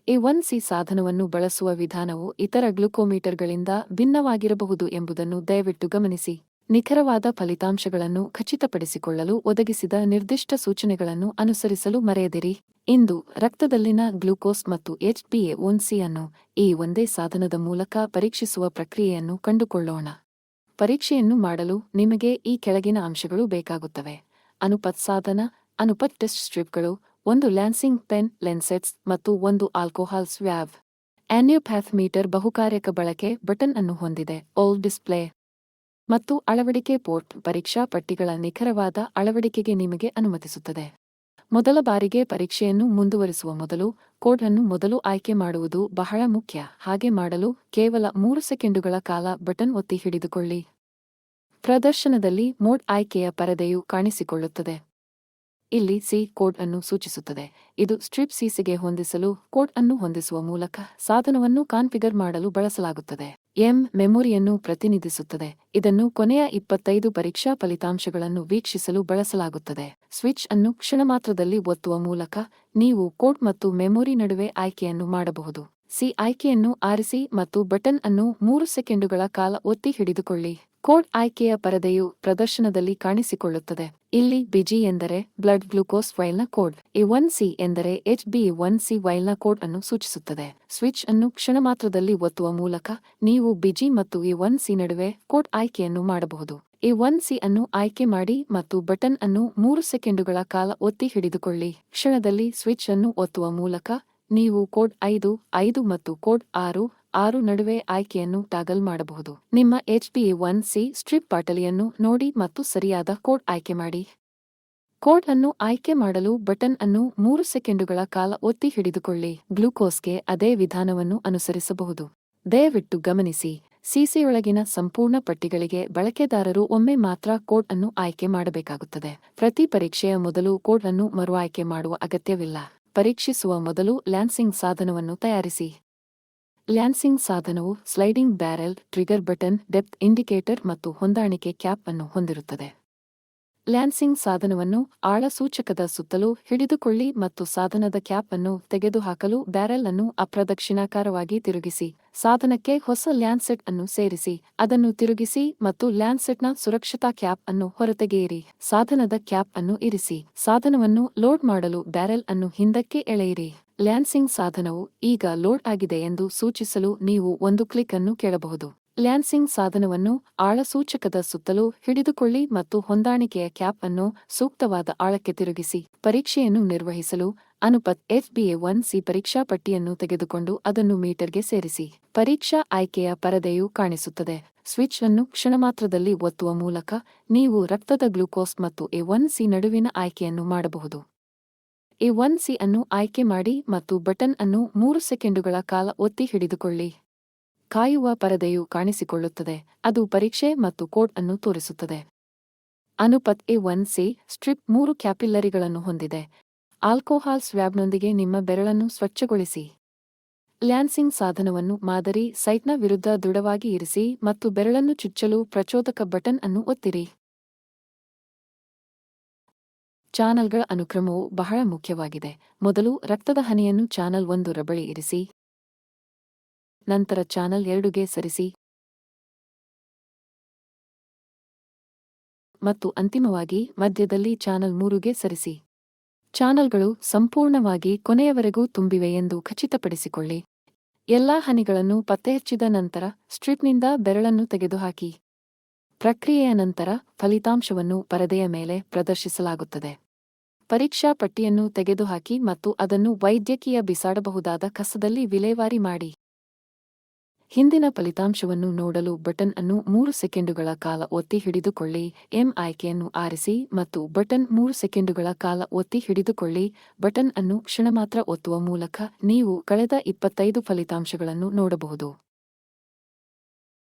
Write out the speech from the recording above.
A1C ಸಾಧನವನ್ನು ಬಳಸುವ ವಿಧಾನವು ಇತರ ಗ್ಲುಕೋಮೀಟರ್ಗಳಿಂದ ಭಿನ್ನವಾಗಿರಬಹುದು ಎಂಬುದನ್ನು ದಯವಿಟ್ಟು ಗಮನಿಸಿ. ನಿಖರವಾದ ಫಲಿತಾಂಶಗಳನ್ನು ಖಚಿತಪಡಿಸಿಕೊಳ್ಳಲು ಒದಗಿಸಿದ ನಿರ್ದಿಷ್ಟ ಸೂಚನೆಗಳನ್ನು ಅನುಸರಿಸಲು ಮರೆಯದಿರಿ. ಇಂದು ರಕ್ತದಲ್ಲಿನ ಗ್ಲೂಕೋಸ್ ಮತ್ತು HbA1c ಅನ್ನು ಈ ಒಂದೇ ಸಾಧನದ ಮೂಲಕ ಪರೀಕ್ಷಿಸುವ ಪ್ರಕ್ರಿಯೆಯನ್ನು ಕಂಡುಕೊಳ್ಳೋಣ. ಪರೀಕ್ಷೆಯನ್ನು ಮಾಡಲು ನಿಮಗೆ ಈ ಕೆಳಗಿನ ಅಂಶಗಳು ಬೇಕಾಗುತ್ತವೆ: ಅನುಪತ್ ಸಾಧನ, ಅನುಪತ್ ಟೆಸ್ಟ್ ಸ್ಟ್ರಿಪ್ಗಳು, ಒಂದು ಲ್ಯಾನ್ಸಿಂಗ್ ಪೆನ್ ಲೆನ್ಸೆಟ್ಸ್ ಮತ್ತು ಒಂದು ಆಲ್ಕೋಹಾಲ್ ಸ್ವ್ಯಾಬ್. ಆನ್ಯುಪ್ಯಾಥ್ ಮೀಟರ್ ಬಹುಕಾರ್ಯಕ ಬಳಕೆ ಬಟನ್ ಅನ್ನು ಹೊಂದಿದೆ, ಓಲ್ ಡಿಸ್ಪ್ಲೇ ಮತ್ತು ಅಳವಡಿಕೆ ಪೋರ್ಟ್ ಪರೀಕ್ಷಾ ಪಟ್ಟಿಗಳ ನಿಖರವಾದ ಅಳವಡಿಕೆಗೆ ನಿಮಗೆ ಅನುಮತಿಸುತ್ತದೆ. ಮೊದಲ ಬಾರಿಗೆ ಪರೀಕ್ಷೆಯನ್ನು ಮುಂದುವರಿಸುವ ಮೊದಲು ಕೋಡ್ ಅನ್ನು ಮೊದಲು ಆಯ್ಕೆ ಮಾಡುವುದು ಬಹಳ ಮುಖ್ಯ. ಹಾಗೆ ಮಾಡಲು ಕೇವಲ 3 ಸೆಕೆಂಡುಗಳ ಕಾಲ ಬಟನ್ ಒತ್ತಿ ಹಿಡಿದುಕೊಳ್ಳಿ. ಪ್ರದರ್ಶನದಲ್ಲಿ ಮೋಡ್ ಆಯ್ಕೆಯ ಪರದೆಯು ಕಾಣಿಸಿಕೊಳ್ಳುತ್ತದೆ. ಇಲ್ಲಿ ಸಿ ಕೋಡ್ ಅನ್ನು ಸೂಚಿಸುತ್ತದೆ. ಇದು ಸ್ಟ್ರಿಪ್ ಸಿಸಿಗೆ ಹೊಂದಿಸಲು ಕೋಡ್ ಅನ್ನು ಹೊಂದಿಸುವ ಮೂಲಕ ಸಾಧನವನ್ನು ಕಾನ್ಫಿಗರ್ ಮಾಡಲು ಬಳಸಲಾಗುತ್ತದೆ. ಎಂ ಮೆಮೊರಿಯನ್ನು ಪ್ರತಿನಿಧಿಸುತ್ತದೆ. ಇದನ್ನು ಕೊನೆಯ 25 ಪರೀಕ್ಷಾ ಫಲಿತಾಂಶಗಳನ್ನು ವೀಕ್ಷಿಸಲು ಬಳಸಲಾಗುತ್ತದೆ. ಸ್ವಿಚ್ ಅನ್ನು ಕ್ಷಣಮಾತ್ರದಲ್ಲಿ ಒತ್ತುವ ಮೂಲಕ ನೀವು ಕೋಡ್ ಮತ್ತು ಮೆಮೊರಿ ನಡುವೆ ಆಯ್ಕೆಯನ್ನು ಮಾಡಬಹುದು. ಸಿ ಆಯ್ಕೆಯನ್ನು ಆರಿಸಿ ಮತ್ತು ಬಟನ್ ಅನ್ನು 3 ಸೆಕೆಂಡುಗಳ ಕಾಲ ಒತ್ತಿ ಹಿಡಿದುಕೊಳ್ಳಿ. ಕೋಡ್ ಆಯ್ಕೆಯ ಪರದೆಯು ಪ್ರದರ್ಶನದಲ್ಲಿ ಕಾಣಿಸಿಕೊಳ್ಳುತ್ತದೆ. ಇಲ್ಲಿ ಬಿಜಿ ಎಂದರೆ ಬ್ಲಡ್ ಗ್ಲೂಕೋಸ್ ವೈಲ್ನ ಕೋಡ್, A1C ಎಂದರೆ HbA1c ವೈಲ್ನ ಕೋಡ್ ಅನ್ನು ಸೂಚಿಸುತ್ತದೆ. ಸ್ವಿಚ್ ಅನ್ನು ಕ್ಷಣಮಾತ್ರದಲ್ಲಿ ಒತ್ತುವ ಮೂಲಕ ನೀವು ಬಿಜಿ ಮತ್ತು A1c ನಡುವೆ ಕೋಡ್ ಆಯ್ಕೆಯನ್ನು ಮಾಡಬಹುದು. A1c ಅನ್ನು ಆಯ್ಕೆ ಮಾಡಿ ಮತ್ತು ಬಟನ್ ಅನ್ನು 3 ಸೆಕೆಂಡುಗಳ ಕಾಲ ಒತ್ತಿ ಹಿಡಿದುಕೊಳ್ಳಿ. ಕ್ಷಣದಲ್ಲಿ ಸ್ವಿಚ್ ಅನ್ನು ಒತ್ತುವ ಮೂಲಕ ನೀವು ಕೋಡ್ 5 ಮತ್ತು ಕೋಡ್ 6 ನಡುವೆ ಆಯ್ಕೆಯನ್ನು ಟಾಗಲ್ ಮಾಡಬಹುದು. ನಿಮ್ಮ HbA1c ಸ್ಟ್ರಿಪ್ ಬಾಟಲಿಯನ್ನು ನೋಡಿ ಮತ್ತು ಸರಿಯಾದ ಕೋಡ್ ಆಯ್ಕೆ ಮಾಡಿ. ಕೋಡ್ ಅನ್ನು ಆಯ್ಕೆ ಮಾಡಲು ಬಟನ್ ಅನ್ನು 3 ಸೆಕೆಂಡುಗಳ ಕಾಲ ಒತ್ತಿ ಹಿಡಿದುಕೊಳ್ಳಿ. ಗ್ಲೂಕೋಸ್ಗೆ ಅದೇ ವಿಧಾನವನ್ನು ಅನುಸರಿಸಬಹುದು. ದಯವಿಟ್ಟು ಗಮನಿಸಿ, ಸಿಸಿಯೊಳಗಿನ ಸಂಪೂರ್ಣ ಪಟ್ಟಿಗಳಿಗೆ ಬಳಕೆದಾರರು ಒಮ್ಮೆ ಮಾತ್ರ ಕೋಡ್ ಅನ್ನು ಆಯ್ಕೆ ಮಾಡಬೇಕಾಗುತ್ತದೆ. ಪ್ರತಿ ಪರೀಕ್ಷೆಯ ಮೊದಲು ಕೋಡ್ ಅನ್ನು ಮರು ಆಯ್ಕೆ ಮಾಡುವ ಅಗತ್ಯವಿಲ್ಲ. ಪರೀಕ್ಷಿಸುವ ಮೊದಲು ಲ್ಯಾನ್ಸಿಂಗ್ ಸಾಧನವನ್ನು ತಯಾರಿಸಿ. ಲ್ಯಾನ್ಸಿಂಗ್ ಸಾಧನವು sliding barrel, trigger button, depth indicator ಮತ್ತು ಹೊಂದಾಣಿಕೆ ಕ್ಯಾಪ್ ಅನ್ನು ಹೊಂದಿರುತ್ತದೆ. ಲ್ಯಾನ್ಸಿಂಗ್ ಸಾಧನವನ್ನು ಆಳ ಸೂಚಕದ ಸುತ್ತಲೂ ಹಿಡಿದುಕೊಳ್ಳಿ ಮತ್ತು ಸಾಧನದ ಕ್ಯಾಪ್ ಅನ್ನು ತೆಗೆದುಹಾಕಲು ಬ್ಯಾರೆಲ್ ಅನ್ನು ಅಪ್ರದಕ್ಷಿಣಾಕಾರವಾಗಿ ತಿರುಗಿಸಿ. ಸಾಧನಕ್ಕೆ ಹೊಸ ಲ್ಯಾನ್ಸೆಟ್ ಅನ್ನು ಸೇರಿಸಿ, ಅದನ್ನು ತಿರುಗಿಸಿ ಮತ್ತು ಲ್ಯಾನ್ಸೆಟ್ನ ಸುರಕ್ಷತಾ ಕ್ಯಾಪ್ ಅನ್ನು ಹೊರತೆಗೆಯಿರಿ. ಸಾಧನದ ಕ್ಯಾಪ್ ಅನ್ನು ಇರಿಸಿ. ಸಾಧನವನ್ನು ಲೋಡ್ ಮಾಡಲು ಬ್ಯಾರೆಲ್ ಅನ್ನು ಹಿಂದಕ್ಕೆ ಎಳೆಯಿರಿ. ಲ್ಯಾನ್ಸಿಂಗ್ ಸಾಧನವು ಈಗ ಲೋಡ್ ಆಗಿದೆ ಎಂದು ಸೂಚಿಸಲು ನೀವು ಒಂದು ಕ್ಲಿಕ್ ಅನ್ನು ಕೇಳಬಹುದು. ಲ್ಯಾನ್ಸಿಂಗ್ ಸಾಧನವನ್ನು ಆಳ ಸೂಚಕದ ಸುತ್ತಲೂ ಹಿಡಿದುಕೊಳ್ಳಿ ಮತ್ತು ಹೊಂದಾಣಿಕೆಯ ಕ್ಯಾಪ್ ಅನ್ನು ಸೂಕ್ತವಾದ ಆಳಕ್ಕೆ ತಿರುಗಿಸಿ. ಪರೀಕ್ಷೆಯನ್ನು ನಿರ್ವಹಿಸಲು ಅನುಪತ್ HbA1c ಪರೀಕ್ಷಾ ಪಟ್ಟಿಯನ್ನು ತೆಗೆದುಕೊಂಡು ಅದನ್ನು ಮೀಟರ್ಗೆ ಸೇರಿಸಿ. ಪರೀಕ್ಷಾ ಆಯ್ಕೆಯ ಪರದೆಯು ಕಾಣಿಸುತ್ತದೆ. ಸ್ವಿಚ್ ಅನ್ನು ಕ್ಷಣಮಾತ್ರದಲ್ಲಿ ಒತ್ತುವ ಮೂಲಕ ನೀವು ರಕ್ತದ ಗ್ಲೂಕೋಸ್ ಮತ್ತು A1c ನಡುವಿನ ಆಯ್ಕೆಯನ್ನು ಮಾಡಬಹುದು. A1c ಅನ್ನು ಆಯ್ಕೆ ಮಾಡಿ ಮತ್ತು ಬಟನ್ ಅನ್ನು 3 ಸೆಕೆಂಡುಗಳ ಕಾಲ ಒತ್ತಿ ಹಿಡಿದುಕೊಳ್ಳಿ. ಕಾಯುವ ಪರದೆಯು ಕಾಣಿಸಿಕೊಳ್ಳುತ್ತದೆ. ಅದು ಪರೀಕ್ಷೆ ಮತ್ತು ಕೋಡ್ ಅನ್ನು ತೋರಿಸುತ್ತದೆ. ಅನುಪತ್ A1c ಸ್ಟ್ರಿಪ್ 3 ಕ್ಯಾಪಿಲ್ಲರಿಗಳನ್ನು ಹೊಂದಿದೆ. ಆಲ್ಕೋಹಾಲ್ ಸ್ವ್ಯಾಬ್ನೊಂದಿಗೆ ನಿಮ್ಮ ಬೆರಳನ್ನು ಸ್ವಚ್ಛಗೊಳಿಸಿ. ಲ್ಯಾನ್ಸಿಂಗ್ ಸಾಧನವನ್ನು ಮಾದರಿ ಸೈಟ್ನ ವಿರುದ್ಧ ದೃಢವಾಗಿ ಇರಿಸಿ ಮತ್ತು ಬೆರಳನ್ನು ಚುಚ್ಚಲು ಪ್ರಚೋದಕ ಬಟನ್ ಅನ್ನು ಒತ್ತಿರಿ. ಚಾನಲ್ಗಳ ಅನುಕ್ರಮವು ಬಹಳ ಮುಖ್ಯವಾಗಿದೆ. ಮೊದಲು ರಕ್ತದ ಹನಿಯನ್ನು ಚಾನಲ್ 1 ರ ಬಳಿ ಇರಿಸಿ. ನಂತರ ಚಾನಲ್ 2ಗೆ ಸರಿಸಿ ಮತ್ತು ಅಂತಿಮವಾಗಿ ಮಧ್ಯದಲ್ಲಿ ಚಾನಲ್ 3ಗೆ ಸರಿಸಿ. ಚಾನಲ್ಗಳು ಸಂಪೂರ್ಣವಾಗಿ ಕೊನೆಯವರೆಗೂ ತುಂಬಿವೆ ಎಂದು ಖಚಿತಪಡಿಸಿಕೊಳ್ಳಿ. ಎಲ್ಲಾ ಹನಿಗಳನ್ನು ಪತ್ತೆಹಚ್ಚಿದ ನಂತರ ಸ್ಟ್ರಿಪ್ನಿಂದ ಬೆರಳನ್ನು ತೆಗೆದುಹಾಕಿ. ಪ್ರಕ್ರಿಯೆಯ ನಂತರ ಫಲಿತಾಂಶವನ್ನು ಪರದೆಯ ಮೇಲೆ ಪ್ರದರ್ಶಿಸಲಾಗುತ್ತದೆ. ಪರೀಕ್ಷಾ ಪಟ್ಟಿಯನ್ನು ತೆಗೆದುಹಾಕಿ ಮತ್ತು ಅದನ್ನು ವೈದ್ಯಕೀಯ ಬಿಸಾಡಬಹುದಾದ ಕಸದಲ್ಲಿ ವಿಲೇವಾರಿ ಮಾಡಿ. ಹಿಂದಿನ ಫಲಿತಾಂಶವನ್ನು ನೋಡಲು ಬಟನ್ ಅನ್ನು 3 ಸೆಕೆಂಡುಗಳ ಕಾಲ ಒತ್ತಿ ಹಿಡಿದುಕೊಳ್ಳಿ. ಎಂ ಆಯ್ಕೆಯನ್ನು ಆರಿಸಿ ಮತ್ತು ಬಟನ್ 3 ಸೆಕೆಂಡುಗಳ ಕಾಲ ಒತ್ತಿ ಹಿಡಿದುಕೊಳ್ಳಿ. ಬಟನ್ ಅನ್ನು ಕ್ಷಣಮಾತ್ರ ಒತ್ತುವ ಮೂಲಕ ನೀವು ಕಳೆದ 25 ಫಲಿತಾಂಶಗಳನ್ನು ನೋಡಬಹುದು.